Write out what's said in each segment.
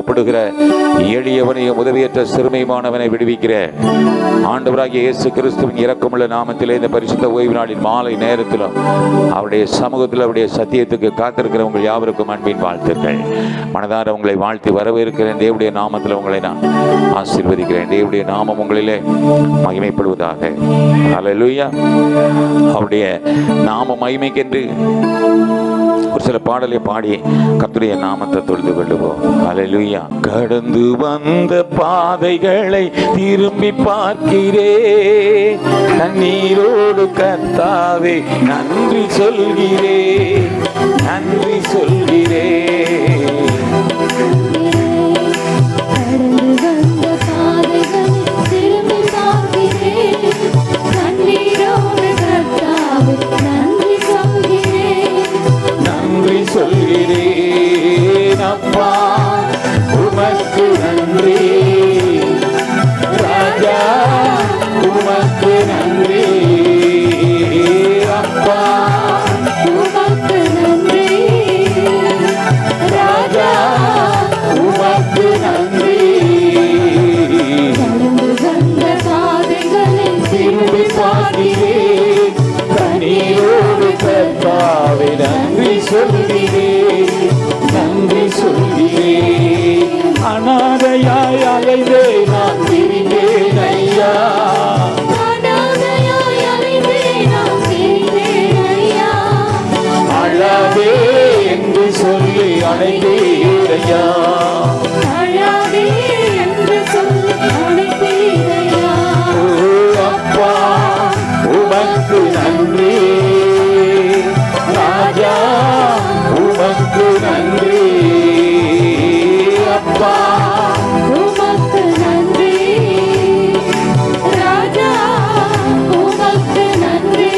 துன்பப்படுகிற எளியவனையும் உதவியற்ற சிறுமையானவனை விடுவிக்கிற ஆண்டவராகிய இயேசு கிறிஸ்துவின் இரக்கமுள்ள நாமத்திலே இந்த பரிசுத்த ஓய்வு நாளின் மாலை நேரத்திலும் அவருடைய சமூகத்தில் அவருடைய சத்தியத்துக்கு காத்திருக்கிறவங்க யாவருக்கும் அன்பின் வாழ்த்துக்கள். மனதார உங்களை வாழ்த்தி வரவேற்கிறேன். தேவனுடைய நாமத்தில் உங்களை நான் ஆசீர்வதிக்கிறேன். தேவனுடைய நாமம் உங்களிலே மகிமைப்படுவதாக. ஹல்லேலூயா. அவருடைய நாம மகிமைக்கென்று ஒரு சில பாடலை பாடி கர்த்தருடைய நாமத்தை தொழுது கொள்ளுவோம். ஹல்லேலூயா. கடந்து வந்த பாதைகளை திரும்பி பார்க்கிறேன், கண்ணீரோடு கர்த்தாவே நன்றி சொல்கிறேன், நன்றி சொல்கிறேன். சொல்கிறேன் அப்பா உமக்கு நன்றி, ராஜா உமக்கு நன்றி, அப்பா உமக்கு நன்றி, ராஜா உமக்கு நன்றி. திரும்பி பார்க்கிறேன், கண்ணீரோடு கர்த்தாவே நன்றி சொல்கிறேன், நன்றி சொல்கிறேன். அநாதையாய் அலைந்தே நான் திரிந்தேன் ஐயா, அழாதே என்று சொல்லி அழைத்தேன் ஐயா, அழாதே என்று சொல்லி அழைத்தேன் ஐயா. அப்பா உமக்கு நன்றி, ராஜா உமக்கு நன்றி, அப்பா உமக்கு நன்றி, ராஜா உமக்கு நன்றி.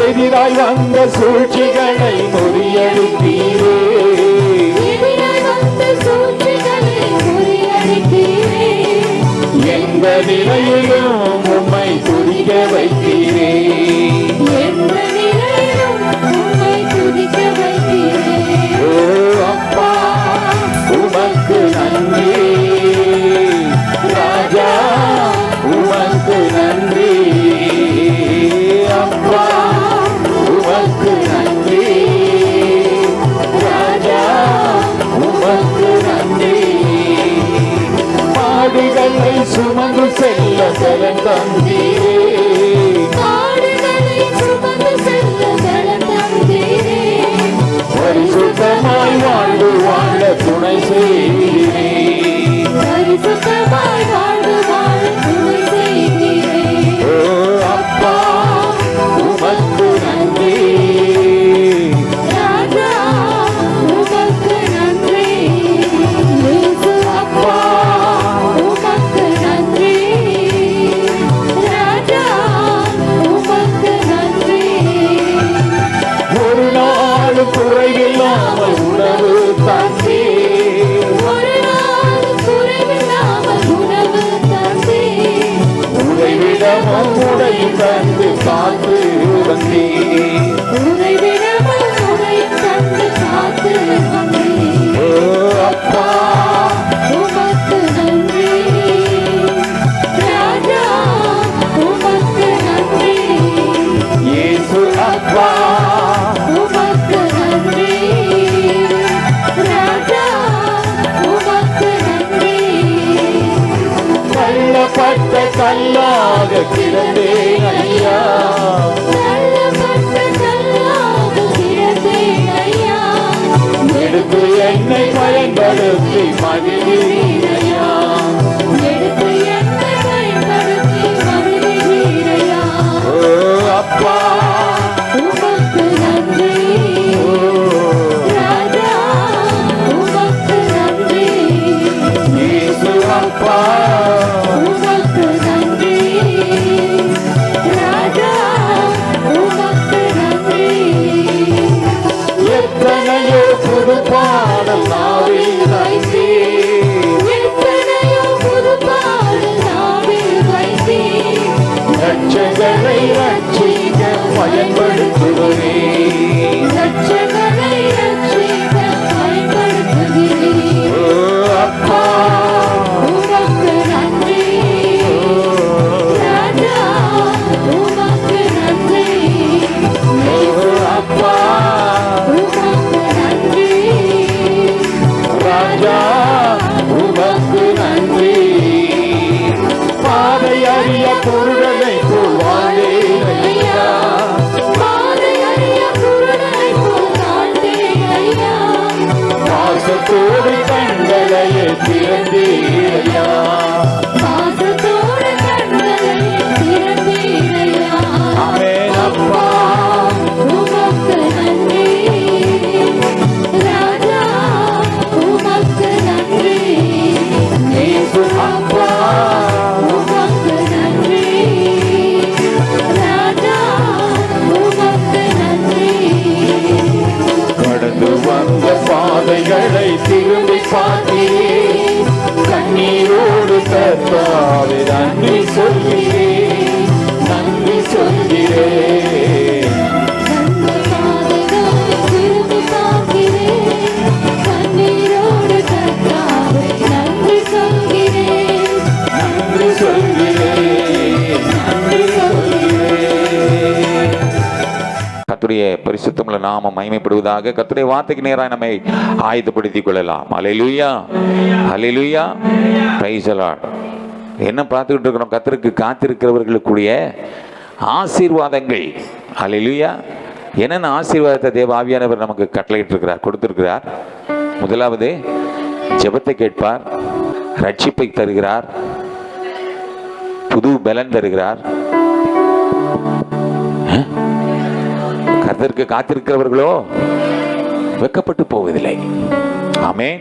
எதிராய் வந்த சூழ்ச்சிகளை முறியடித்தீரே, எதிராய் வந்த சூழ்ச்சிகளை முறியடித்தீரே, எந்த நிலையிலும் உம்மை துதிக்க வைத்தீரே, எந்த நிலையிலும் உம்மை துதிக்க வைத்தீரே. ஓ அப்பா உமக்கு நன்றி, ராஜா உமக்கு நன்றி, அப்பா உமக்கு நன்றி, ராஜா உமக்கு நன்றி. பாடுகளை சுமந்து செல்ல பலன் தந்தீரே, பாடுகளை சுமந்து செல்ல பலன் தந்தீரே, பரிசுத்தமாய் வாழ்வு வாழ துணை செய்கிறே, பரிசுத்தமாய் வாழ்வு வாழ துணை செய்கிறே. ஓ அப்பா உமக்கு நன்றி, ராஜா உமக்கு நன்றி, அப்பா உமக்கு நன்றி, ராஜா உமக்கு நன்றி. ஒரு நாள் குறையில்லாமல் உணவு தந்தே, ஒரு நாள் குறைவில்லாமல் உணவு தந்தே, உறைவிடமும் உடையும் தந்து காத்து வந்தே, உறைவிடமும் உடையும் தந்து காத்து வந்தே. ஓ அப்பா உமக்கு நன்றி, ராஜா உமக்கு நன்றி, இயேசு அப்பா உமக்கு நன்றி, ராஜா உமக்கு நன்றி. தள்ளப்பட்ட கல்லாக கிடந்தேன் ஐயா, தள்ளப்பட்ட கல்லாக கிடந்தேன் ஐயா, எடுத்து என்னை பயன்படுத்தி மகிழ்கிறீர் ஐயா, எடுத்து என்னை பயன்படுத்தி மகிழ்கிறீர் ஐயா. ஓ அப்பா உமக்கு நன்றி, ராஜா உமக்கு நன்றி, இயேசு அப்பா உமக்கு நன்றி, ராஜா உமக்கு நன்றி. எத்தனையோ புது பாடல் நாவில் வைத்தே, பாசத்தோடு கண்களை திறந்தீரையா, பாசத்தோடு கண்களை திறந்தீரையா. ஆமென் அப்பா. உமக்கு நன்றி ராஜா, உமக்கு நன்றி இயேசு அப்பா. உமக்கு நன்றி ராஜா, உமக்கு நன்றி. கடந்து வந்த பாதைகளை திரும்பி பார்த்தீரே, கண்ணீரோடு கர்த்தாவே நன்றி சொல்கிறேன், நன்றி சொல்கிறேன். தந்த பாதைகளை திரும்பி பார்க்கிறேன், கண்ணீரோடு கர்த்தாவே நன்றி சொல்கிறேன், நன்றி சொல்கிறேன், நன்றி சொல்கிறேன். கர்த்தருடைய பரிசுத்தமுள்ள நாமம் மகிமைப்படுவதாக. கர்த்தருடைய வார்த்தைக்கு நேராக நம்மை ஆயத்தப்படுத்திக் கொள்ளலாம். அல்லேலூயா, அல்லேலூயா, பிரைஸ் தி லார்ட். என்ன பார்த்துக்கிட்டு இருக்கிறோம்? கர்த்தருக்கு காத்திருக்கிறவர்களுக்குரிய ஆசீர்வாதங்கள். அல்லேலூயா. என்னென்ன ஆசீர்வாதத்தை தேவ ஆவியானவர் நமக்கு கட்டளையிட்டு இருக்கிறார், கொடுத்திருக்கிறார்? முதலாவது, ஜெபத்தை கேட்பார், ரட்சிப்பை தருகிறார், புது பலன் தருகிறார். கர்த்தருக்கு காத்திருக்கிறவர்களோ வெட்கப்பட்டு போவதில்லை. ஆமென்,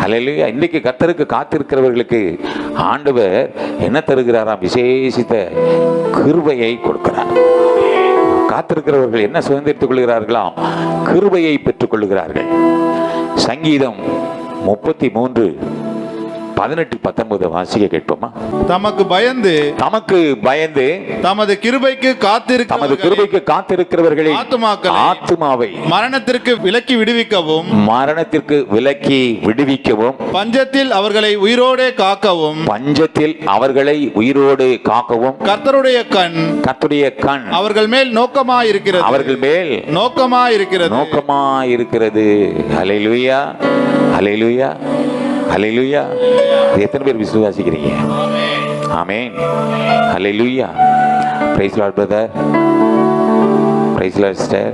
அல்லேலூயா. இன்றைக்கு கர்த்தருக்கு காத்திருக்கிறவர்களுக்கு ஆண்டவர் என்ன தருகிறாராம்? விசேஷித்த கிருபையை கொடுக்கிறார். காத்திருக்கிறவர்கள் என்ன சுதந்திரித்துக் கொள்கிறார்களாம்? கிருபையை பெற்றுக் கொள்கிறார்கள். சங்கீதம் 33:18-19 வாசிக்க கேட்போமா? தமக்கு பயந்து தமது கிருபைக்கு காத்திருக்கிறவர்களை ஆத்துமாவை மரணத்திற்கு விலக்கி விடுவிக்கவும் பஞ்சத்தில் அவர்களை உயிரோடே காக்கவும் கர்த்தருடைய கண் அவர்கள் மேல் நோக்கமாயிருக்கிறது. அல்லேலூயா, அல்லேலூயா, அல்லேலூயா. எத்தனை பேர் விசுவாசிக்கிறீங்க? Amen, hallelujah. Praise the Lord brother, praise the Lord sister.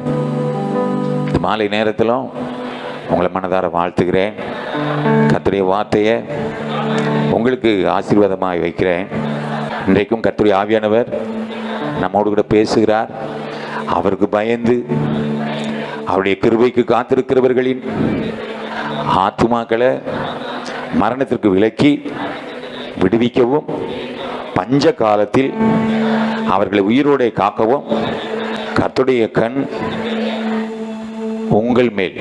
இந்த மாலை நேரத்திலும் உங்களை மனதார வாழ்த்துகிறேன். கர்த்தருடைய வார்த்தையை உங்களுக்கு ஆசீர்வாதமாக வைக்கிறேன். இன்றைக்கும் கர்த்தருடைய ஆவியானவர் நம்மோடு கூட பேசுகிறார். அவருக்கு பயந்து அவருடைய கிருபைக்கு காத்திருக்கிறவர்களின் ஆத்துமாக்களை மரணத்திற்கு விலக்கி விடுவிக்கவும், பஞ்ச காலத்தில் அவர்களை உயிரோடே காக்கவும் கர்த்தருடைய கண் உங்கள் மேல்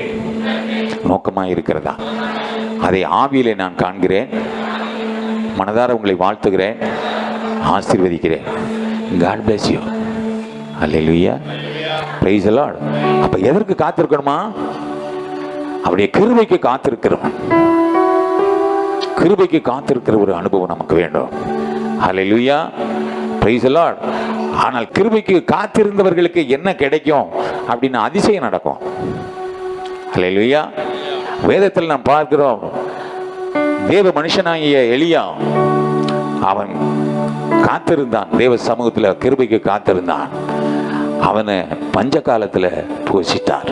நோக்கமாயிருக்கிறதா? அதை ஆவியிலே நான் காண்கிறேன். மனதார உங்களை வாழ்த்துகிறேன், ஆசீர்வதிக்கிறேன். God bless you. Hallelujah, praise the Lord. அப்ப எதற்கு காத்திருக்கணுமா? அவருடைய கிருபைக்கு காத்திருக்கிறோம். கிருபைக்கு காத்திருக்கிற ஒரு அனுபவம் நமக்கு வேண்டும். அல்லேலூயா, praise the Lord. ஆனால் கிருபைக்கு காத்திருந்தவர்களுக்கு என்ன கிடைக்கும் அப்படின்னு அதிசயம் நடக்கும். அல்லேலூயா. வேதத்தில் நாம் பார்க்கிறோம், தேவ மனுஷனாகிய எலியா அவன் காத்திருந்தான், தேவ சமூகத்தில் கிருபைக்கு காத்திருந்தான். அவனை பஞ்ச காலத்தில் போஷித்தார்.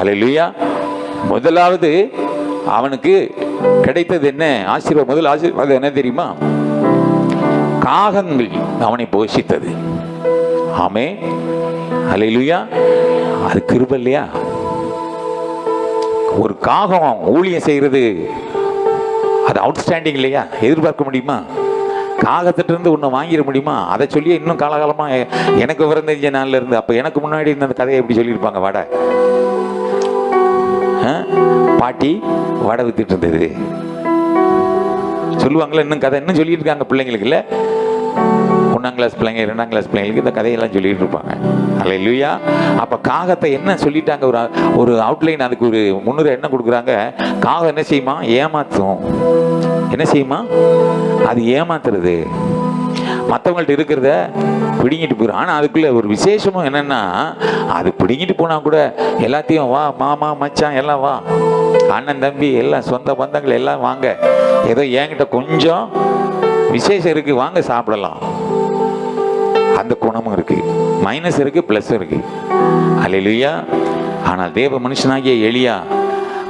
அல்லேலூயா. முதலாவது அவனுக்கு கிடைத்தது என்ன ஆசீர்வாதம்? முதல் ஆசீர்வாதம் என்ன தெரியுமா? காகங்கள் அவனை போஷித்தது. ஆமென், அல்லேலூயா. அது கிருபை இல்லையா? ஒரு காகம் ஊழியம் செய்யறது அது அவுட்ஸ்டாண்டிங் இல்லையா? எதிர்பார்க்க முடியுமா? காகத்திட்ட இருந்து ஒன்று வாங்கிட முடியுமா? அதை சொல்லி இன்னும் காலகாலமாக எனக்கு விவரம் தெரிஞ்ச நாளில் இருந்து, அப்போ எனக்கு முன்னாடி இருந்த அந்த கதையை எப்படி சொல்லியிருப்பாங்க? வடை பாட்டி வடை வித்துட்டு இருந்தது சொல்லுவாங்களே. இன்னும் கதை இன்னும் சொல்லிட்டு இருக்காங்க பிள்ளைங்களுக்கு. இல்லை, 1ஆம் கிளாஸ் பிள்ளைங்க, 2ஆம் கிளாஸ் பிள்ளைங்களுக்கு இந்த கதையெல்லாம் சொல்லிட்டு இருப்பாங்க. அல்லேலூயா. அப்போ காகத்தை என்ன சொல்லிட்டாங்க? ஒரு அவுட்லைன், அதுக்கு ஒரு முன்னுரை என்ன கொடுக்குறாங்க? காகம் என்ன செய்யுமா? ஏமாத்தும். என்ன செய்யுமா? அது ஏமாத்துறது, மற்றவங்கள்ட்ட இருக்கிறத பிடிங்கிட்டு போயிடும். ஆனால் அதுக்குள்ள ஒரு விசேஷமும் என்னன்னா, அது பிடிங்கிட்டு போனால் கூட எல்லாத்தையும் வா மாமா மச்சான் எல்லாம் வா, அண்ணன் தம்பி எல்லாம் சொந்த பந்தங்கள் எல்லாம் வாங்க, ஏதோ என்கிட்ட கொஞ்சம் விசேஷம் இருக்கு, வாங்க சாப்பிடலாம். அந்த குணமும் இருக்கு, மைனஸ் இருக்கு, பிளஸ் இருக்கு. அல்லேலூயா. ஆனால் தேவ மனுஷனாகிய எலியா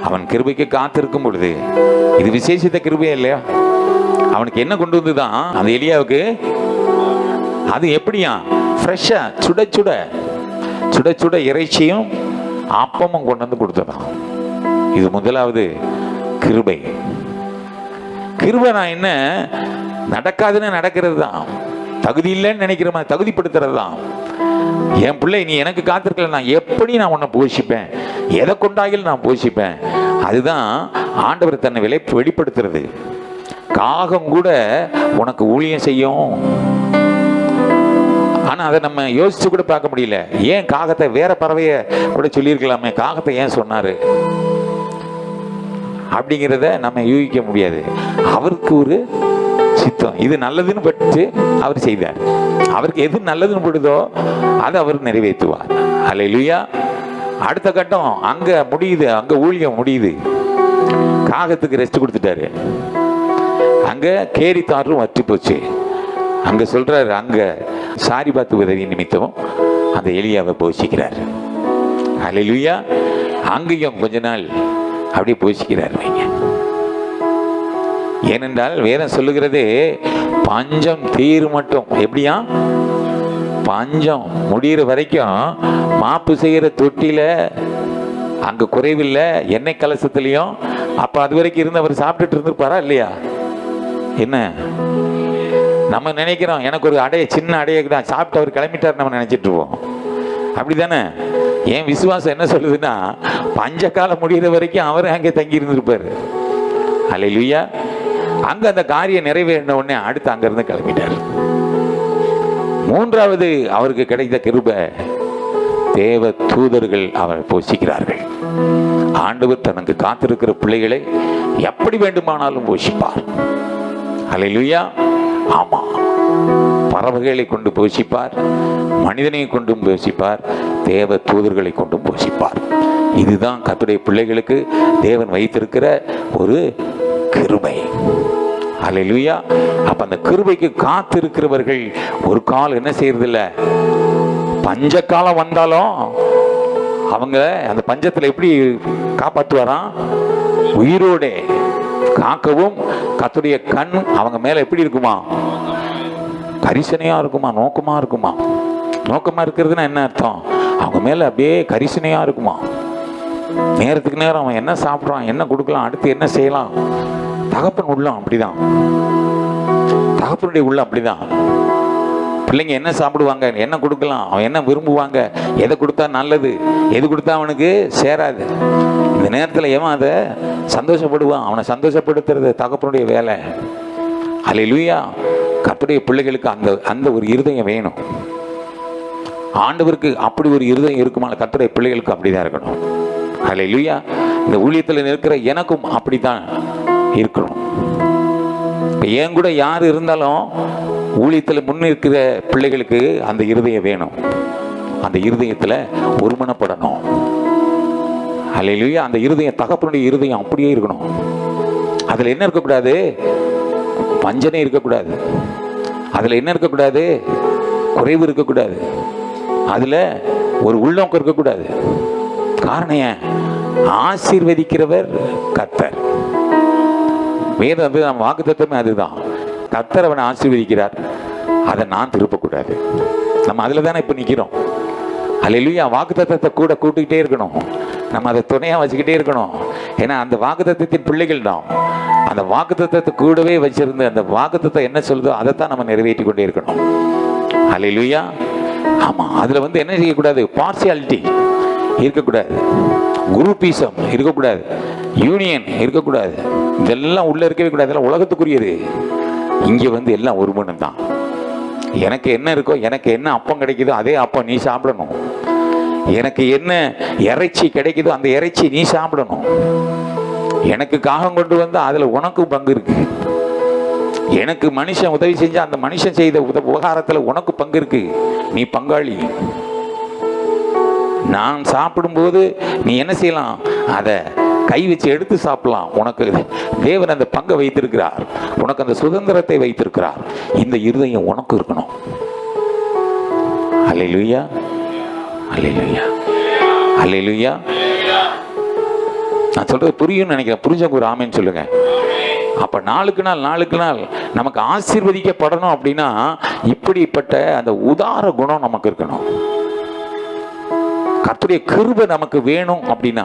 அவன் கிருபைக்கு காத்திருக்கும் பொழுது, இது விசேஷித்த கிருபையா இல்லையா? அவனுக்கு என்ன கொண்டு வந்துதான் அந்த எலியாவுக்கு? அது எப்படியா? ஃப்ரெஷ்ஷா சுட சுட சுட சுட இறைச்சியும் அப்பமும் கொண்டு வந்து கொடுத்ததான். இது முதலாவது கிருபை. கிருபை நான் என்ன நடக்காதுன்னு நடக்கிறது தான், தகுதி இல்லைன்னு நினைக்கிற மாதிரி தகுதிப்படுத்துறது தான். என் பிள்ளை நீ எனக்கு காத்திருக்கல, நான் எப்படி நான் உன்னை போஷிப்பேன், எதை கொண்டாகிலும் நான் போஷிப்பேன். அதுதான் ஆண்டவர் தன்னை வெளிப்படுத்துறது. காகம் கூட உனக்கு ஊழியம் செய்யும். ஆனா அதை நம்ம யோசிச்சு கூட பார்க்க முடியல. ஏன் காகத்தை, வேற பறவைய கூட சொல்லியிருக்கலாமே, காகத்தை ஏன் சொன்னாரு அப்படிங்கிறத நம்ம யூகிக்க முடியாது. அவருக்கு ஒரு சித்தம், இது நல்லதுன்னு பட்டு அவர் செய்தார். அவருக்கு எது நல்லதுன்னு படுதோ அதை அவர் நிறைவேற்றுவார். அல்லேலூயா. அடுத்த கட்டம் அங்க முடியுது, அங்க ஊழியம் முடியுது. காகத்துக்கு ரெஸ்ட் கொடுத்துட்டாரு. அங்க கேரித்தாரும் வற்றி போச்சு. அங்க சொல்றாரு, அங்க சாரி பார்த்து உதவி நிமித்தம் அந்த எலியாவை போஷிக்கிறார். அல்லேலூயா. அங்கேயும் கொஞ்ச நாள் அப்படியே போஷிக்கிறார் வைங்க. ஏனென்றால் வேதம் சொல்லுகிறது, பஞ்சம் தீர் மட்டும். எப்படியா? பஞ்சம் முடிகிற வரைக்கும் மாப்பு செய்கிற தொட்டில அங்க குறைவில்லை, எண்ணெய் கலசத்துலையும். அப்ப அது வரைக்கும் இருந்து அவர் சாப்பிட்டுட்டு இருந்திருப்பாரா இல்லையா? என்ன நம்ம நினைக்கிறோம், எனக்கு ஒரு அடைய, சின்ன அடையக்கு தான் சாப்பிட்டு அவர் கிளம்பிட்டார் நம்ம நினைச்சிட்டு இருப்போம். அப்படிதானே? என் விசுவாசம் என்ன சொல்லுதுன்னா, பஞ்ச காலம் முடிகிற வரைக்கும் அவர் அங்கே தங்கி இருந்திருப்பாரு. அல்லேலூயா. அங்க அந்த காரியம் நிறைவேறின உடனே அடுத்து அங்கிருந்து கிளம்பிட்டார். மூன்றாவது அவருக்கு கிடைத்த கிருபை, தேவ தூதர்கள் அவர் போஷிக்கிறார்கள். ஆண்டவர் தனக்கு காத்திருக்கிற பிள்ளைகளை எப்படி வேண்டுமானாலும் போஷிப்பார். அல்லேலூயா. ஆமா, பறவைகளை கொண்டு போஷிப்பார், மனிதனை கொண்டும் போஷிப்பார், தேவ தூதர்களை கொண்டும் போஷிப்பார். இதுதான் கர்த்தருடைய பிள்ளைகளுக்கு தேவன் வைத்திருக்கிற ஒரு கிருபை. அல்லேலூயா. அப்ப அந்த கிருபைக்கு காத்திருக்கிறவர்கள் ஒரு கால் என்ன செய்யறதில்ல, பஞ்ச காலம் வந்தாலும் அவங்க அந்த பஞ்சத்துல எப்படி காப்பாற்றுவாராம்? உயிரோட காக்கவும் கர்த்தருடைய கண் அவங்க மேல எப்படி இருக்குமா? கரிசனையா இருக்குமா, நோக்கமா இருக்குமா. நோக்கமா இருக்கிறதுனா என்ன அர்த்தம்? அவங்க மேல அப்படியே கரிசனையா இருக்குமா. நேரத்துக்கு நேரம் அவன் என்ன சாப்பிட்றான், என்ன கொடுக்கலாம், அடுத்து என்ன செய்யலாம். தகப்பன் உள்ளம் அப்படிதான், தகப்பனுடைய உள்ளம் அப்படிதான். பிள்ளைங்க என்ன சாப்பிடுவாங்க, என்ன கொடுக்கலாம், அவன் என்ன விரும்புவாங்க, எதை கொடுத்தா நல்லது, எது கொடுத்தா அவனுக்கு சேராது. இந்த நேரத்தில் எவன் அதை சந்தோஷப்படுவான், அவனை சந்தோஷப்படுத்துறது தகப்பனுடைய வேலை. அல்லேலூயா. கர்த்தருடைய பிள்ளைகளுக்கு அந்த அந்த ஒரு இருதயம் வேணும். ஆண்டவருக்கு அப்படி ஒரு இருதயம் இருக்குமா? கர்த்தருடைய பிள்ளைகளுக்கு அப்படிதான் இருக்கணும். அல்லேலூயா. இந்த ஊழியத்தில் இருக்கிற எனக்கும் அப்படித்தான் இருக்கணும். இப்போ என் கூட யார் இருந்தாலும் ஊழியத்தில் முன்னிற்கிற பிள்ளைகளுக்கு அந்த இருதயம் வேணும். அந்த இருதயத்தில் ஒருமனப்படணும். அல்லேலூயா. அந்த இருதயம் தகப்பனுடைய இருதயம் அப்படியே இருக்கணும். அதில் என்ன இருக்கக்கூடாது? வஞ்சனை இருக்கக்கூடாது. அதில் என்ன இருக்கக்கூடாது? குறைவு இருக்கக்கூடாது. அதில் ஒரு உள்நோக்கம் இருக்கக்கூடாது. காரணம் ஏன்? ஆசீர்வதிக்கிறவர் கர்த்தர். வேதம் வந்து நம்ம வாக்குத்தத்தமே அதுதான். கர்த்தர் அவனை ஆசீர்வதிக்கிறார், அதை நான் திருப்பக்கூடாது. நம்ம அதில் தானே இப்போ நிற்கிறோம். அல்லேலூயா. வாக்குத்தத்தத்தை கூட கூட்டிக்கிட்டே இருக்கணும். நம்ம அதை துணையாக வச்சுக்கிட்டே இருக்கணும். ஏன்னா அந்த வாக்குத்தத்தத்தின் பிள்ளைகள் தான். அந்த வாக்குத்தத்தத்தை கூடவே வச்சிருந்து அந்த வாக்குத்தத்தம் என்ன சொல்லுதோ அதைத்தான் நம்ம நிறைவேற்றி கொண்டே இருக்கணும். அல்லேலூயா. ஆமாம். அதில் வந்து என்ன செய்யக்கூடாது? பார்சியாலிட்டி இருக்கக்கூடாது, குரூப்பீசம் இருக்கக்கூடாது, யூனியன் இருக்கக்கூடாது. இதெல்லாம் உள்ளே இருக்கவே கூடாது. இதெல்லாம் உலகத்துக்குரியது. இங்கே வந்து எல்லாம் ஒரு மனம் தான். எனக்கு என்ன இருக்கோ, எனக்கு என்ன அப்பம் கிடைக்குதோ அதே அப்பம் நீ சாப்பிடணும். எனக்கு என்ன இறைச்சி கிடைக்குதோ அந்த இறைச்சி நீ சாப்பிடணும். எனக்கு காகம் கொண்டு வந்து அதில் உனக்கும் பங்கு இருக்கு. எனக்கு மனுஷன் உதவி செஞ்சா அந்த மனுஷன் செய்த உபகாரத்தில் உனக்கு பங்கு இருக்கு, நீ பங்காளி. நான் சாப்பிடும்போது நீ என்ன செய்யலாம்? அதை கை வச்சு எடுத்து சாப்பிடலாம். உனக்கு தேவன் அந்த பங்கை வைத்திருக்கிறார், உனக்கு அந்த சுதந்திரத்தை வைத்திருக்கிறார். இந்த இருதயம் உனக்கு இருக்கணும். அல்லேலூயா. அல்லேலூயா. அல்லேலூயா. நான் சொல்றது புரியும்னு நினைக்கிறேன். புரிஞ்சவங்க ஒரு ஆமேன்னு சொல்லுங்க. அப்ப நாளுக்கு நாள் நமக்கு ஆசீர்வதிக்கப்படணும் அப்படின்னா இப்படிப்பட்ட அந்த உதார குணம் நமக்கு இருக்கணும். கர்த்தருடைய கிருபை நமக்கு வேணும் அப்படின்னா,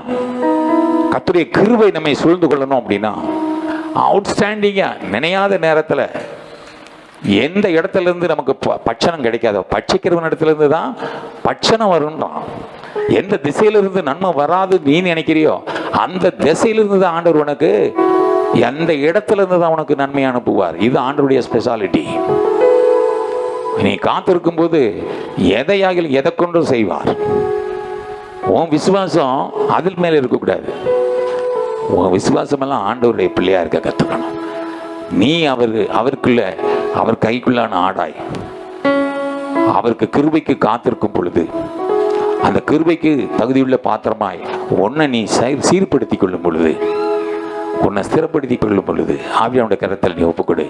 கர்த்தருடைய கிருபை நம்மை சூழ்ந்து கொள்ளணும் அப்படின்னா, அவுட்ஸ்டாண்டிங்கா நினையாத நேரத்தில் எந்த இடத்துல இருந்து நமக்கு பட்சணம் கிடைக்காதோ, பட்சிக்கிறவன் இடத்துல இருந்து தான் பட்சணம் வரும்ன்றான். எந்த திசையிலிருந்து நன்மை வராது நீ நினைக்கிறியோ அந்த திசையிலிருந்து தான் ஆண்டவர் உனக்கு, எந்த இடத்துல இருந்து தான் உனக்கு நன்மை அனுப்புவார். இது ஆண்டவருடைய ஸ்பெஷாலிட்டி. நீ காத்திருக்கும் போது எதையாக எதை கொண்டும் செய்வார். உன் விசுவாசம் அதில் மேல இருக்கக்கூடாது. உன் விசுவாசம் எல்லாம் ஆண்டவருடைய பிள்ளையா இருக்க கத்துக்கணும். நீ அவருக்குள்ள, அவர் கைக்குள்ளான ஆடாய், அவருக்கு கிருபைக்கு காத்திருக்கும் பொழுது, அந்த கிருபைக்கு தகுதியுள்ள பாத்திரமாய் உன்னை நீ சீர்படுத்தி கொள்ளும் பொழுது, உன்னை ஸ்திரப்படுத்தி கொள்ளும் பொழுது, ஆவியானுடைய கரத்தில் நீ ஒப்புக்கொடு.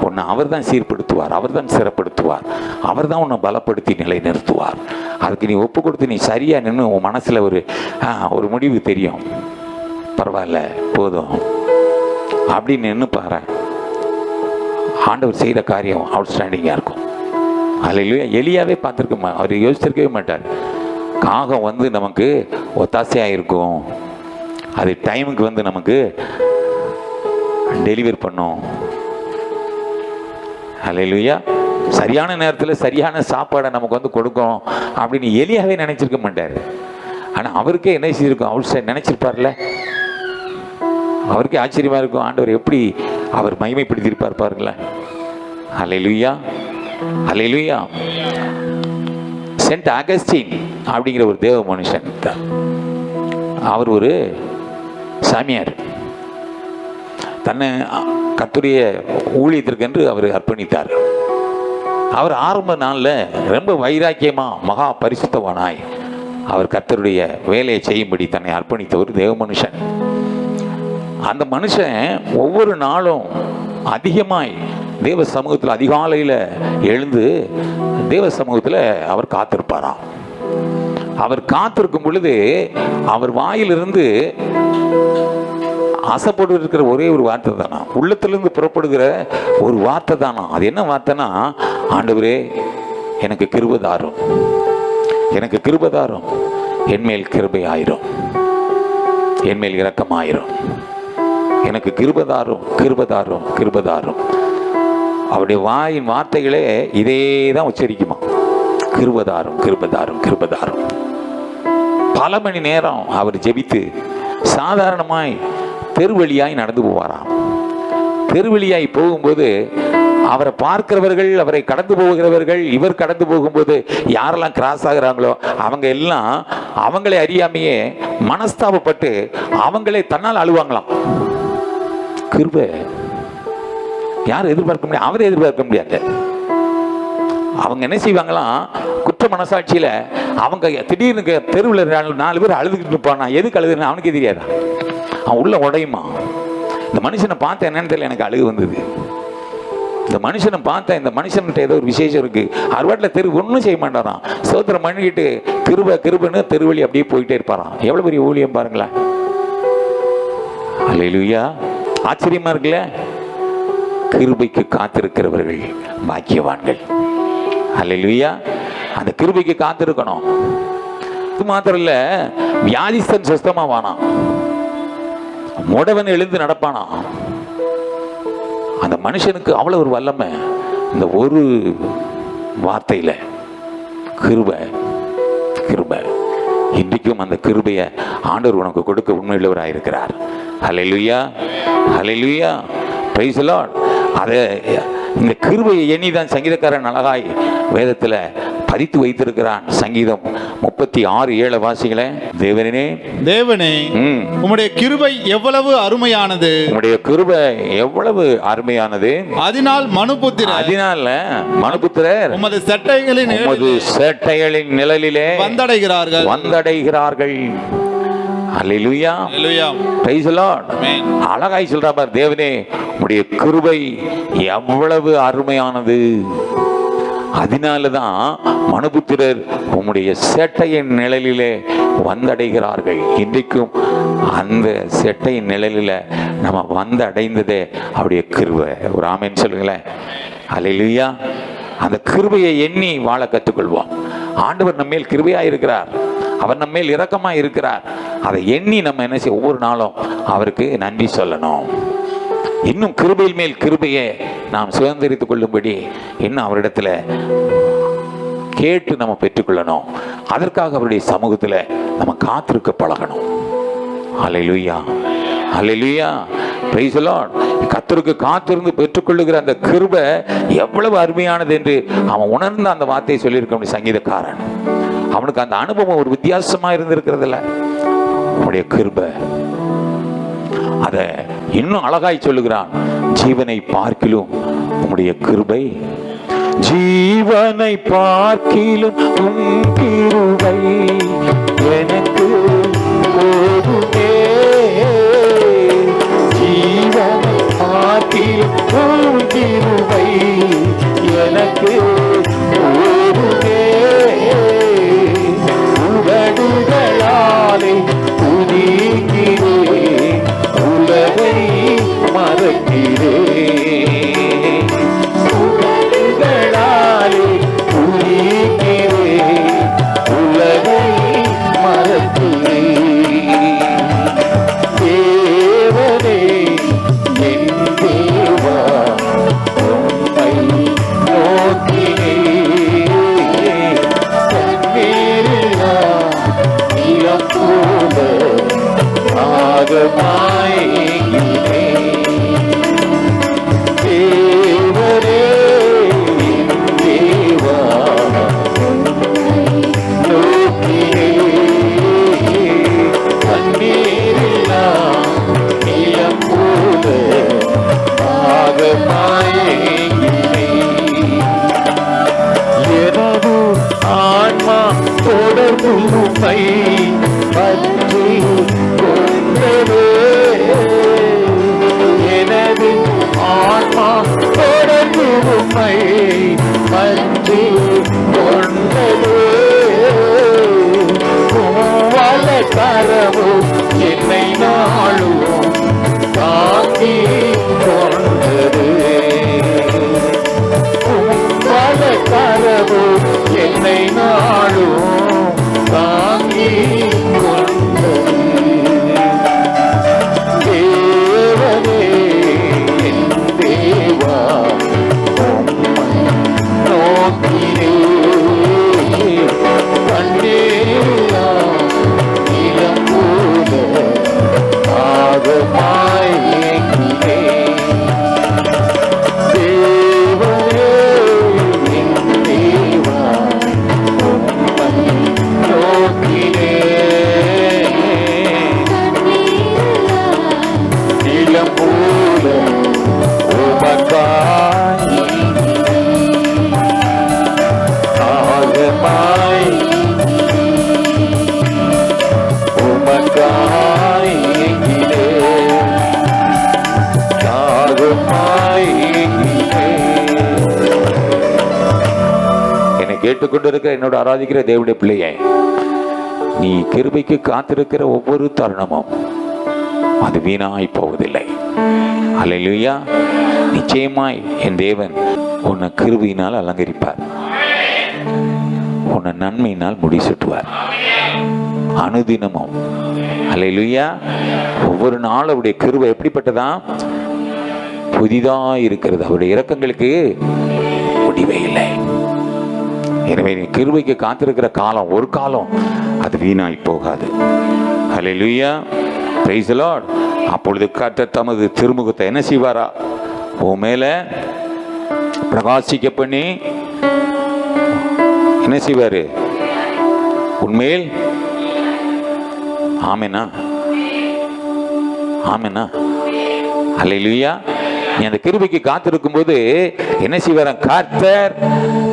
உன்னை அவர் தான் சீர்படுத்துவார், அவர் தான் ஸ்திரப்படுத்துவார், அவர் தான் உன்னை பலப்படுத்தி நிலை நிறுத்துவார். அதுக்கு நீ ஒப்பு கொடுத்து நீ சரியா நின்று உன் மனசுல ஒரு முடிவு தெரியும், பரவாயில்ல போதும் அப்படின்னு நின்று பாரு. ஆண்டவர் செய்கிற காரியம் அவுட்ஸ்டாண்டிங்காக இருக்கும். அல்லேலூயா. எலியாவே பார்த்துருக்கோமா, அவர் யோசிச்சிருக்கவே மாட்டார். காகம் வந்து நமக்கு ஒத்தாசையாக இருக்கும், அது டைமுக்கு வந்து நமக்கு டெலிவர் பண்ணும். அல்லேலூயா. சரியான நேரத்தில் சரியான சாப்பாடை நமக்கு வந்து கொடுக்கும் அப்படின்னு எலியாவே நினைச்சிருக்க மாட்டார். ஆனால் அவருக்கே என்ன செய்திருக்கும், அவுட் சைட் நினைச்சிருப்பார்ல. அவருக்கே ஆச்சரியமா இருக்கும், ஆண்டவர் எப்படி அவர் மகிமைப்படுத்தியிருப்பார் பாருங்களேன். அல்லேலூயா, அல்லேலூயா. சென்ட் அகஸ்டின் அப்படிங்கிற ஒரு தேவ மனுஷன், அவர் ஒரு சாமியார். தன்னை கர்த்தருடைய ஊழியத்திற்கென்று அவர் அர்ப்பணித்தார். அவர் ஆரம்ப நாளில் ரொம்ப வைராக்கியமா மகா பரிசுத்தவானாய் அவர் கர்த்தருடைய வேலையை செய்யும்படி தன்னை அர்ப்பணித்த ஒரு தேவ மனுஷன். அந்த மனுஷன் ஒவ்வொரு நாளும் அதிகமாய் தேவ சமூகத்தில் அதிகாலையில் எழுந்து தேவ சமூகத்தில் அவர் காத்திருப்பாராம். அவர் காத்திருக்கும் பொழுது அவர் வாயிலிருந்து ஆசைப்பட்டு இருக்கிற ஒரே ஒரு வார்த்தை தானா, உள்ளத்திலிருந்து புறப்படுகிற ஒரு வார்த்தை தானா. அது என்ன வார்த்தைனா, ஆண்டவரே எனக்கு கிருபை தாரும், எனக்கு கிருபை தாரும், என்மேல் கிருபை ஆயிரும், என்மேல் இரக்கம் ஆயிரும், எனக்கு கிருபை தாரும், கிருபை தாரும், கிருபை தாரும். அவருடைய வாயின் வார்த்தைகளே இதே தான் உச்சரிக்குமா, கிருபை தாரும், கிருபை தாரும், கிருபை தாரும். பல மணி நேரம் அவர் ஜெபித்து சாதாரணமாய் தெருவழியாய் நடந்து போவாராம். தெருவழியாய் போகும்போது அவரை பார்க்கிறவர்கள், அவரை கடந்து போகிறவர்கள், இவர் கடந்து போகும்போது யாரெல்லாம் கிராஸ் ஆகுறாங்களோ அவங்க எல்லாம் அவங்களை அறியாமையே மனஸ்தாபப்பட்டு அவங்களே தன்னால் அழுவாங்களாம். கிருபை யாரும் எதிர்பார்க்க முடியாது, அவரை எதிர்பார்க்க முடியாது. அவங்க என்ன செய்வாங்களாம், குற்ற மனசாட்சியில அவங்க திடீர்னு தெருவில் 4 பேர் அழுதுகிட்டு இருப்பானா, எதுக்கு அழுதுன்னு அவனுக்கே தெரியாதா, அவன் உள்ள உடையுமா. இந்த மனுஷனை பார்த்தேன் என்னன்னு தெரியல, எனக்கு அழுகு வந்தது. இந்த மனுஷனை பார்த்தேன், இந்த மனுஷன்கிட்ட ஏதோ ஒரு விசேஷம் இருக்கு. அறுவாட்டில் தெரு ஒன்றும் செய்ய மாட்டாராம், சோத்திரம் பண்ணிக்கிட்டு கிருபை கிருபைன்னு தெருவழி அப்படியே போயிட்டே இருப்பாராம். எவ்வளோ பெரிய ஊழியம் பாருங்களேன். அல்லேலூயா. ஆச்சரியமா இருக்குல்ல. கிருபைக்கு காத்திருக்கிறவர்கள் பாக்கியவான்கள். அல்லேலூயா. அந்த கிருபைக்கு காத்திருக்கணும். இது மாத்திரம் இல்ல, வியாதிஸ்தன் சுஸ்தமா வானாம், முடவன் எழுந்து நடப்பானா. அந்த மனுஷனுக்கு அவ்வளவு ஒரு வல்லமை இந்த ஒரு வார்த்தையில, கிருபை கிருபை. இன்றைக்கும் அந்த கிருபையை ஆண்டவர் உனக்கு கொடுக்க உண்மையுள்ளவராயிருக்கிறார். அல்லேலூயா, அல்லேலூயா, பிரைஸ் தி லார்ட். அதை இந்த கிருபையை எண்ணிதான் சங்கீதக்காரன் அழகாய் வேதத்துல பதித்து வைத்திருக்கிறான். சங்கீதம் 36:7 வாசிகளே. தேவனே, தேவனே, உம்முடைய கிருபை எவ்வளவு அருமையானது, உம்முடைய கிருபை எவ்வளவு அருமையானது. அதனால் மனுபுத்திரர் உமது சட்டைகளின் நிழலிலே வந்தடைகிறார்கள், வந்தடைகிறார்கள். அல்லேலூயா, அல்லேலூயா, பிரைஸ் தி லார்ட். அழகாய் சொல்றா பார், தேவனே உம்முடைய கிருபை எவ்வளவு அருமையானது. அதனாலதான் மனுபுத்திரர் உம்முடைய சேட்டையின் நிழலிலே வந்தடைகிறார்கள். இன்றைக்கும் அந்த செட்டையின் நிழலில் நம்ம வந்து அடைந்ததே அவருடைய கிருபை. ஒரு ஆமென் சொல்லுங்களேன். அல்லேலூயா. அந்த கிருபையை எண்ணி வாழ கற்றுக்கொள்வோம். ஆண்டவர் நம்ம மேல் கிருபையாக இருக்கிறார், அவர் நம்ம மேல் இரக்கமாக இருக்கிறார். அதை எண்ணி நம்ம என்ன செய்ய, ஒவ்வொரு நாளும் அவருக்கு நன்றி சொல்லணும். இன்னும் கிருபையில் மேல் கிருபையை நாம் சுதந்திரித்துக் கொள்ளும்படி இன்னும் அவரிடத்துல கேட்டு நம்ம பெற்றுக்கொள்ளணும். அதற்காக அவருடைய சமூகத்தில் நம்ம காத்திருக்க பழகணும். அல்லேலூயா, அல்லேலூயா, பிரைஸ் தி லார்ட். கர்த்தருக்கு காத்திருந்து பெற்றுக்கொள்ளுகிற அந்த கிருபை எவ்வளவு அருமையானது என்று அவன் உணர்ந்த அந்த வார்த்தையை சொல்லியிருக்க சங்கீதக்காரன். அவனுக்கு அந்த அனுபவம் ஒரு வித்தியாசமா இருந்திருக்கிறதுல அவனுடைய கிருபை அதை இன்னும் அழகாய் சொல்லுகிறான். ஜீவனை பார்க்கிலும் உம்முடைய கிருபை, ஜீவனை பார்க்கிலும் உம் கிருபை எனக்கு போதுமே, ஜீவனை பார்க்கிலும் உம் கிருபை எனக்கு போதுமே, உதடுகளாலே துதிக்கிறேன் உலகை மறக்கிறேன், உதடுகளாலே துதிக்கிறேன் உலகை மறக்கிறேன். தேவனே என் தேவா உம்மை நோக்கினேன், கண்ணீரெல்லாம் நீலம் போல ஆகமாயினேன். தேவனே என் தேவா நோக்கினேன், கண்ணீரெல்லாம் நீலம் போல ஆகமாயினேன். எனது ஆன்மா தொடர்ந்து உம்மை பற்றி கொண்டது, எனது ஆன்மா தொடர்ந்து உம்மை பற்றி கொண்டது, உம்வல கரமும் என்னை நாளும் தாங்கி கொண்டது, உம்வல கரமும் என்னை நாளும் தாங்கி கொண்டது. தேவனே என் தேவா உம்மை நோக்கினேன், கண்ணீரெல்லாம் நீலம் போல ஆகமாயினேன். தேவனே என் தேவா உம்மை நோக்கினேன், நீலம் போல உமக்காய் ஆகமாய், உமக்காய் ஏங்கினேன், ஆகமாய் ஏங்கினேன். என்னை கேட்டுக்கொண்டிருக்கிற என்னோட ஆராதிக்கிற தேவனுடைய பிள்ளையே, நீ கிருபைக்கு காத்திருக்கிற ஒவ்வொரு தருணமும் அது வீணாய் போவதில்லை. அல்லேலூயா. நிச்சயமாய் என் தேவன் உன்னை கிருபையினால் அலங்கரிப்பார், உன்னை நன்மையினால் முடிசூட்டுவார் அனுதினமும். அல்லேலூயா. ஒவ்வொரு நாள் அவருடைய கிருபை எப்படிப்பட்டதா? புதிதாக இருக்கிறது. அவருடைய இரக்கங்களுக்கு முடிவே இல்லை. எனவே நீ கிருபைக்கு காத்திருக்கிற காலம் ஒரு காலம் அது வீணாய் போகாது. அல்லேலூயா. Praise the Lord. அப்பொழுது கர்த்தர் தமது திருமுகத்தை என்ன செய்வாரா? உன் மேல பிரகாசிக்க பண்ணி என்ன செய்வாரு? உண்மையில் ஆமெனா, ஆமெனா, அல்லேலூயா. நீ அந்த கிருபைக்கு காத்திருக்கும் போது என்ன செய்வார? கர்த்தர்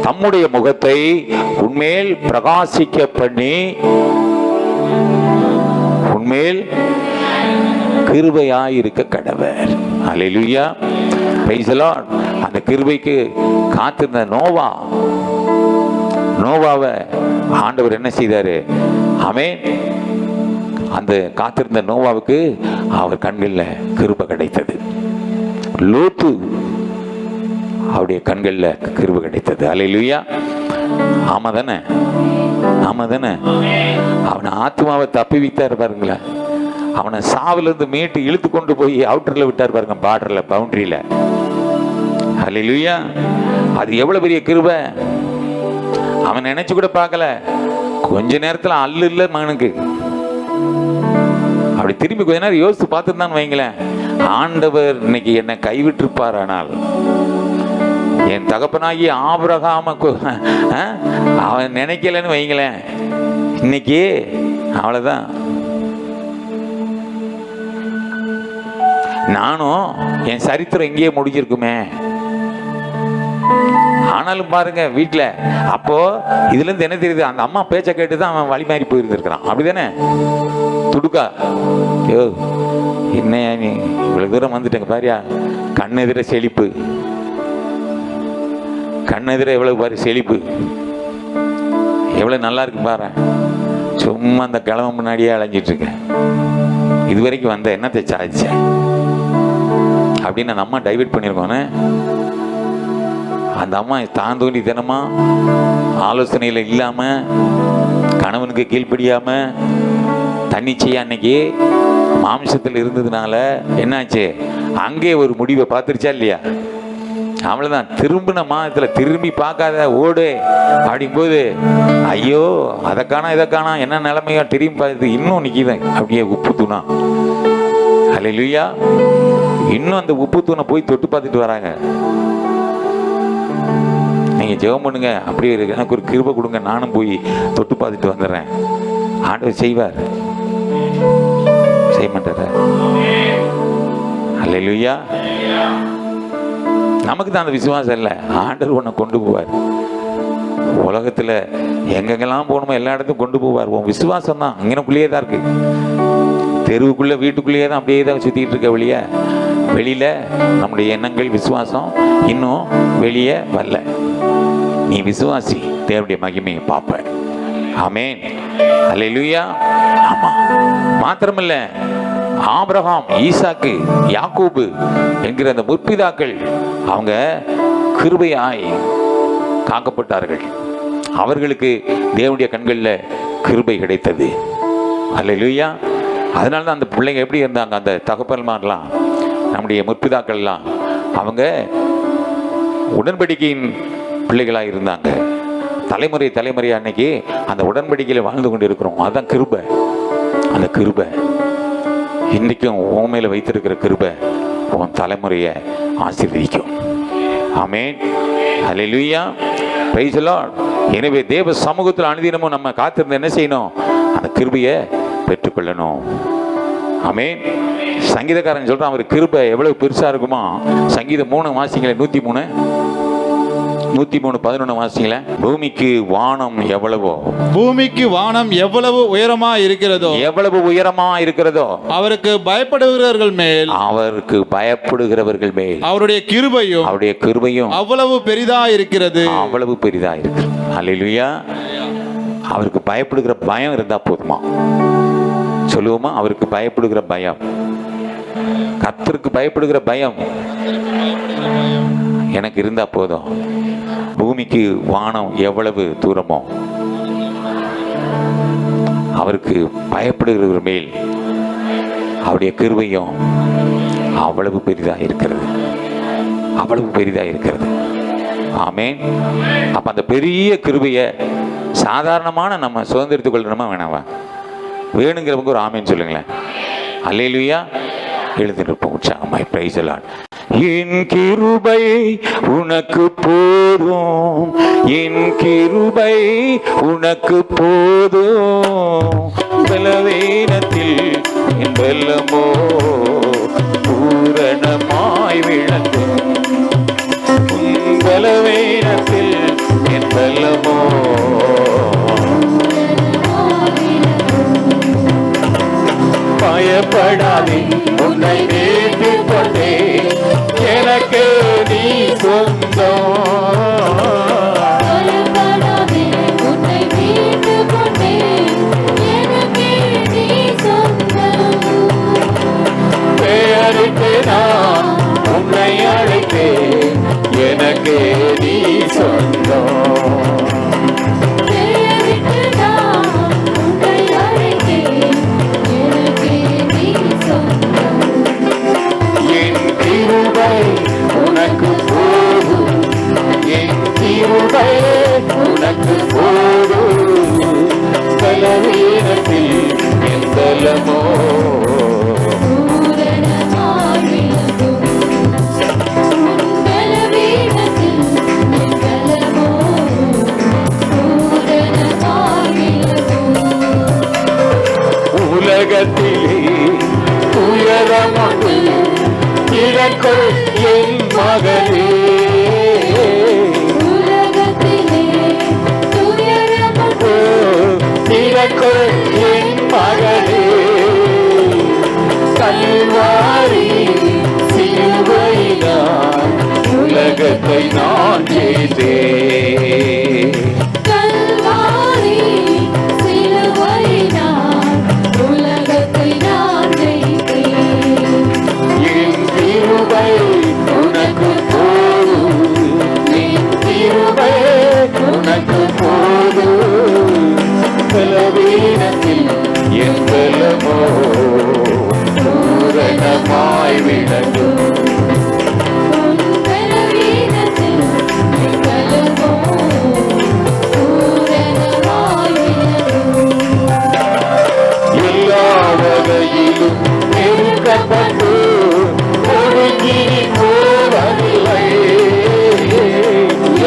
தம்முடைய முகத்தை உன்மேல் பிரகாசிக்க பண்ணி உன்மேல் கிருபையாயிருக்க கடவர். அல்லேலூயா. Praise the Lord. அந்த கிருபைக்கு காத்திருந்த நோவாவை ஆண்டவர் என்ன செய்தாரு? ஆமென். அந்த காத்திருந்த நோவாவுக்கு அவர் கண்களில் கிருபை கிடைத்தது. லோத்து அவருடைய கண்களில் கிருபை கிடைத்தது. அல்லேலூயா. ஆமா தானே, ஆமா தானே. அவனை ஆத்மாவை தப்பி வைத்தார் பாருங்களேன். அவனை சாவிலிருந்து மீட்டு இழுத்து கொண்டு போய் அவுட்டர்ல விட்டார் பாருங்க, பார்டர்ல, பவுண்டரியில. அல்லேலூயா. அது எவ்வளவு பெரிய கிருபை. அவன் நினைச்சு கூட பார்க்கல. கொஞ்ச நேரத்துல அல்லு இல்ல மகனுக்கு. அப்படி திரும்பி கொஞ்ச நேரம் யோசித்து பார்த்துருந்தான்னு வைங்களேன், ஆண்டவர் இன்னைக்கு என்னை கைவிட்டிருப்பார். ஆனால் என் தகப்பனாகி ஆபிரகாம அவன் நினைக்கலன்னு வைங்களேன், இன்னைக்கு அவ்வளவுதான். நானும் என் சரித்திரம் எங்கேயே முடிஞ்சிருக்குமே. ஆனாலும் பாருங்க வீட்டில் அப்போ இதுல இருந்து என்ன தெரியுது, அந்த அம்மா பேச்சை கேட்டு தான் அவன் வழி மாறி போயிருந்திருக்கிறான். அப்படிதானே துடுக்கா, யோ என்னையா நீ இவ்வளவு தூரம் வந்துட்டேங்க பாரியா, கண்ணெதிர செழிப்பு, கண்ணெதிர எவ்வளவு பாரு செழிப்பு, எவ்வளவு நல்லா இருக்கு பாரு, சும்மா அந்த கிழமை முன்னாடியே அலைஞ்சிட்டு இருக்கேன், இதுவரைக்கும் வந்த என்னத்தை சாதிச்ச அப்படின்னு அந்த அம்மா டைவர்ட் பண்ணிருக்கோன்னு. அந்த அம்மா தான் தோண்டி தினமா ஆலோசனையில் இல்லாம, கணவனுக்கு கீழ்ப்படியாம, தன்னிச்சையா அன்னைக்கு மாம்சத்தில் இருந்ததுனால என்னாச்சு, அங்கே ஒரு முடிவை பார்த்துருச்சா இல்லையா? அவ்வளவுதான். திரும்பின மாதத்துல திரும்பி பார்க்காத ஓடு அப்படிங்கும்போது, ஐயோ அதை காணா இதை காணா என்ன நிலைமையோ திரும்பி பார்த்து இன்னும் நிற்கிதேன் அப்படியே உப்பு தூணா. அல்லேலூயா. இன்னும் அந்த உப்பு தூணை போய் தொட்டு பார்த்துட்டு வராங்க. நீங்க ஜெபம் பண்ணுங்க, அப்படியே எனக்கு ஒரு கிருபை கொடுங்க, நானும் போய் தொட்டு பார்த்துட்டு வந்துடுறேன். ஆண்டவர் செய்வார், செய்ய மாட்டார? அல்லேலூயா. நமக்கு தான் அந்த விசுவாசம் இல்லை. ஆண்டவர் உன்னை கொண்டு போவார். உலகத்துல எங்கெங்கெல்லாம் போகணுமோ எல்லா இடத்துக்கும் கொண்டு போவார். உன் விசுவாசம் தான் இங்கனக்குள்ளேயே தான் இருக்கு. தெருவுக்குள்ள வீட்டுக்குள்ளேயே தான் அப்படியே தான் சுத்திட்டு இருக்க. வெளியில நம்முடைய எண்ணங்கள் விசுவாசம் இன்னும் வெளியே வரல. நீ விசுவாசி, தேவனுடைய மகிமையை பார்ப்ப. ஆமென். அல்லேலூயா. ஆமா. மாத்திரமல்ல, ஆபிரகாம், ஈசாக்கு, யாக்கோபு என்கிற அந்த முற்பிதாக்கள் அவங்க கிருபையாய் காக்கப்பட்டார்கள். அவர்களுக்கு தேவனுடைய கண்களில் கிருபை கிடைத்தது. அல்லேலூயா. அதனால தான் அந்த பிள்ளைங்க எப்படி இருந்தாங்க, அந்த தகப்பன்மார்லாம், நம்முடைய முற்பிதாக்கள்லாம் அவங்க உடன்படிக்கையின் பிள்ளைகளாக இருந்தாங்க. தலைமுறை அன்னைக்கு அந்த உடன்படிக்கையில் வாழ்ந்து கொண்டு இருக்கிறோம். அதுதான் கிருபை. அந்த கிருபை இன்றைக்கும் உன் மேல வைத்திருக்கிற கிருபை உன் தலைமுறையை ஆசீர்வதிக்கும். Amen. Hallelujah. Praise the Lord. எனவே தேவ சமூகத்தில் அனுதினமும் நம்ம காத்திருந்து என்ன செய்யணும், அந்த கிருபையை பெற்றுக்கொள்ளணும். ஆமென். சங்கீதக்காரன் சொல்றான், அவர் கிருபை எவ்வளவு பெருசா இருக்குமா. சங்கீதம் 3 வாசிங்களே, 103:11 வாசிங்களே. பூமிக்கு வானம் எவ்வளவோ, பூமிக்கு வானம் எவ்வளவு உயரமா இருக்கிறதோ, எவ்வளவு உயரமா இருக்கிறதோ, அவருக்கு பயப்படுகிறவர்கள் மேல், அவருக்கு பயப்படுகிறவர்கள் மேல் அவருடைய கிருபையும் அவ்வளவு பெரிதா இருக்கிறது, அவ்வளவு பெரிதா இருக்கு. அல்லேலூயா. அவருக்கு பயப்படுகிற பயம் இருந்தா போதுமா? சொல்லுவோமா? அவருக்கு பயப்படுகிற பயம், கர்த்தருக்கு பயப்படுகிற பயம் எனக்கு இருந்தா போதும். பூமிக்கு வானம் எவ்வளவு தூரமோ, அவருக்கு பயப்படுகிற மேல் அவருடைய கிருபையும் அவ்வளவு பெரிதா இருக்கிறது, அவ்வளவு பெரிதா இருக்கிறது. ஆமென். அப்ப அந்த பெரிய கிருபையை சாதாரணமான நம்ம சுதந்திரத்துக் கொள்ளணுமா வேணாவா? வேணுங்கிறவங்க ஒரு ஆமென் சொல்லுங்களேன். அல்லேலூயா. எழுதிருப்போம் உற்சாகமாய். Price the Lord. என் கிருபை உனக்கு போதும், என் கிருபை உனக்கு போதும், பலவீனத்தில் என் வெல்லமோ பூரணமாய் விளங்கும், பலவீனத்தில் என் வெல்லமோ. பயப்படாதே, உன்னை மீட்டுக் கொண்டே, எனக்கு நீ சொந்தம். பயப்படாதே, உன்னை மீட்டுக் கொண்டே, எனக்கு நீ சொந்தம். திறக்கொள் என் மகளே, உலகத்திலே துயரமும் திறக்கொள் என் மகளே, கல்வாரி சிலுவையினால் உலகத்தை நான் ஜெயித்தேன். கல்வாரி சிலுவையினால் உலகத்தை நான் ஜெயித்தேன். என் கிருபை உனக்கு போதும், என் கிருபை உனக்கு போதும். பலவீனத்தில் என் பலமோ பூரணமாய் விளங்கும். உன் பலவீனத்தில் என் பலமோ பூரணமாய் விளங்கும். எல்லா வகையிலும் நெருக்கப்பட்டு ஒடுங்கி போவதில்லை.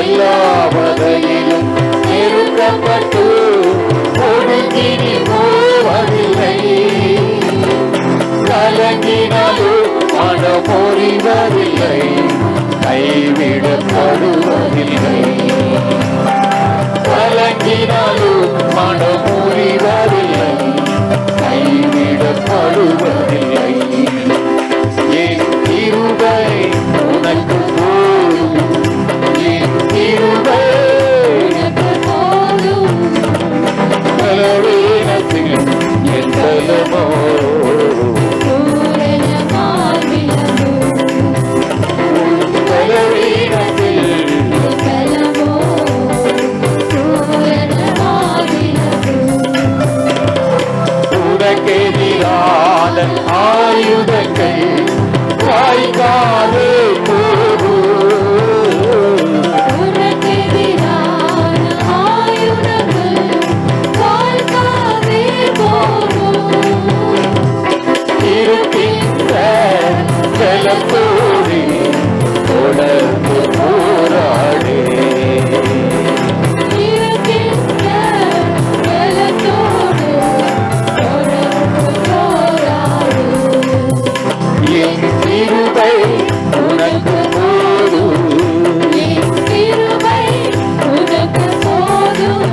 எல்லா வகையிலும் நெருக்கப்பட்டு ஒடுங்கி போவதில்லை. கலங்கினாலும் மனமொழிவதில்லை, கைவிடப்படுவதில்லை. கலங்கினாலும் மனமொழிவதில்லை, கைவிடப்படுவதில்லை. என் கிருபை உனக்கு போதும், என் கிருபை உனக்கு போதும். பலவீனத்தில் என் பலமோ பூரணமாய் விளங்கும். பலவீனத்தில் என் பலமோ பூரணமாய் விளங்கும். உனக்கெதிரான ஆயுதங்கள் வாய்க்காதே போகும். உனக்கெதிரான ஆயுதங்கள் வாழ்க்காதே போகும். இருக்கின்ற பலத்தோடு தொடர்ந்து போராடு. இருக்கின்ற பலத்தோடு தொடர்ந்து போராடு. என் கிருபை உனக்கு போதும், என் கிருபை உனக்கு போதும்.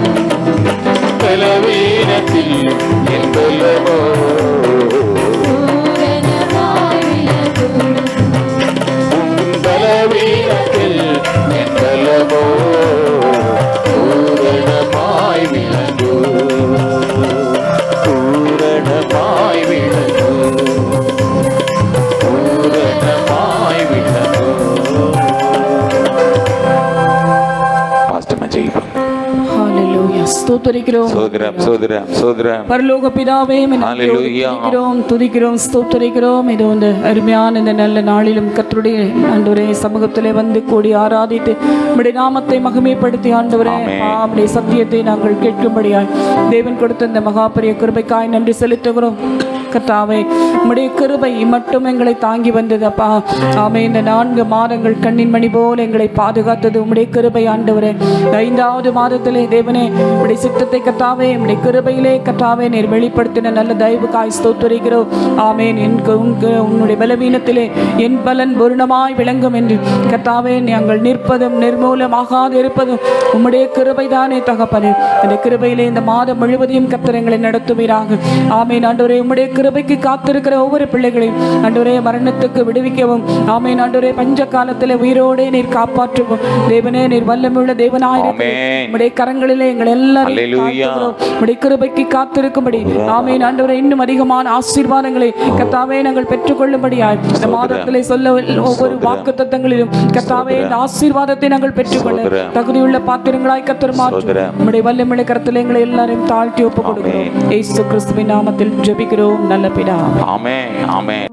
பலவீனத்தில் என் பலமோ பூரணமாய் விளங்கும். உன் பலவீனத்தில் என் பலமோ பூரணமாய் விளங்கும். பூரணமாய் விளங்கும். பூரணமாய் விளங்கும். பாஸ்டர் மஜெயிப்போம். ஹalleluya ஸ்தோத்திரிக்கிறோம் சோதரம் சோதரம் சோதரம். பரலோக பிதாவே ஹalleluya. துதிக்கிறோம் ஸ்தோத்திரிக்கிறோம். இது வந்து அருமையான இந்த நல்ல நாளிலும் கர்த்தருடைய ஆண்டவரே சமூகத்திலே வந்து கூடி ஆராதித்து உம்முடைய நாமத்தை மகிமைப்படுத்தி ஆண்டவரே ஆமென். உம்முடைய சத்தியத்தை நாங்கள் கேட்கும்படியாய் தேவன் கொடுத்த இந்த மகா பெரிய கிருபைக்காய் நன்றி செலுத்துகிறோம். கர்த்தாவே உம்முடைய கிருபை மட்டும் எங்களை தாங்கி வந்தது அப்பா. ஆமே இந்த 4 மாதங்கள் கண்ணின் மணி போல எங்களை பாதுகாத்தது உம்முடைய கிருபை ஆண்டவரே. 5வது மாதத்திலே தேவனே உம்முடைய சித்தத்தை கர்த்தாவே உம்முடைய கிருபையிலே கர்த்தாவே நீர் வெளிப்படுத்தின நல்ல தயவுக்காய் ஸ்தோத்திரிக்கிறோம். ஆமென். உன்னுடைய பலவீனத்திலே என் பலன் பூரணமாய் விளங்கும் என்று கர்த்தாவே நாங்கள் நிற்பதும் நிர்மூலமாகாது இருப்பதும் உம்முடைய கிருபை தானே தகப்பனே. இந்த கிருபையிலே இந்த மாதம் முழுவதையும் கர்த்தர் எங்களை நடத்துவீராக. ஆமென் ஆண்டவரே. உம்முடைய கிருபைக்கு காத்திருக்கிற ஒவ்வொரு பிள்ளைகளையும் ஆண்டவரே மரணத்துக்கு விடுவிக்கவும். ஆமென் ஆண்டவரே. பஞ்ச காலத்திலே உயிரோடே நீர் காப்பாற்றுவோம். தேவனே நீர் வல்லமையுள்ள தேவனாய் உம்முடைய கரங்களிலே எங்கள் எல்லாரும் உம்முடைய கிருபைக்கு காத்திருக்கும்படி ஆமென் ஆண்டவரே இன்னும் அதிகமான ஆசீர்வாதங்களை கர்த்தாவே நாங்கள் பெற்றுக்கொள்ளும்படியாய் இந்த மாதத்திலே சொல்ல ஒவ்வொரு வாக்குத்தத்தங்களிலும் கர்த்தாவே இந்த ஆசீர்வாதத்தை நாங்கள் பெற்றுக்கொள்ள தகுதியுள்ள பாத்திரங்களாய் கர்த்தர் மாற்றும். உம்முடைய வல்லமையுள்ள கரத்திலே எங்களை எல்லாரையும் தாழ்த்தி ஒப்புக் கொடுக்கிறோம். இயேசு கிறிஸ்துவின் நாமத்தில் ஜெபிக்கிறோம் நல்ல பிதாவே. ஆமென் ஆமென்.